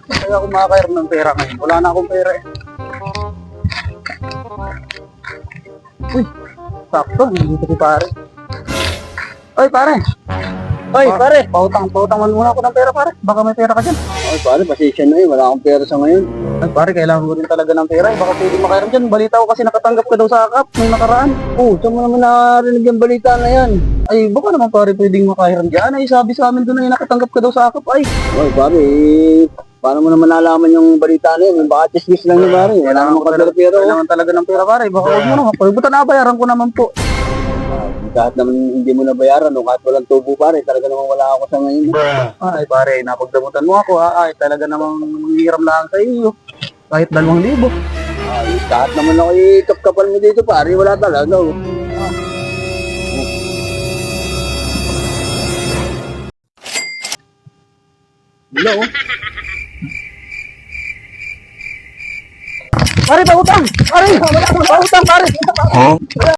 Kaya ako makakairam ng pera ngayon. Wala na akong pera eh. Uy, sakto. Nandito si pare. Oy, pare. Oy, pare. Pautangan muna ako ng pera, pare. Baka may pera ka dyan. Oy, pare, pasensya na eh. Wala akong pera sa ngayon. Ay, pare, kailangan ko rin talaga ng pera. Baka pwede makairam dyan. Balita ko kasi nakatanggap ka daw sa akap nung nakaraan. Oh, saan mo naman narinig yung balita na yan? Ay, baka naman pare pwedeng makairam dyan. Ay, sabi sa amin doon ay nakatanggap ka daw sa akap. Ay, Oy, pare, paano mo naman nalaman yung balita na yun? Baka chismis lang yun, pare. Wala namang kadala pera. kailangan talaga ng pera, pare. Baka huwag mo naman. Buta na, bayaran ko naman po. Kahit naman hindi mo nabayaran, no? Kahit walang tubo, pare. Talaga naman wala ako sa ngayon. Ay, pare, napagdamutan mo ako. Ay, talaga namang manghiram lang sa iyo. Kahit 2,000. Ay, kahit naman ako ikap-kapal mo dito, pare. Wala talaga. Oh. Hello? Pare, pautang! Pare, pautang, pare!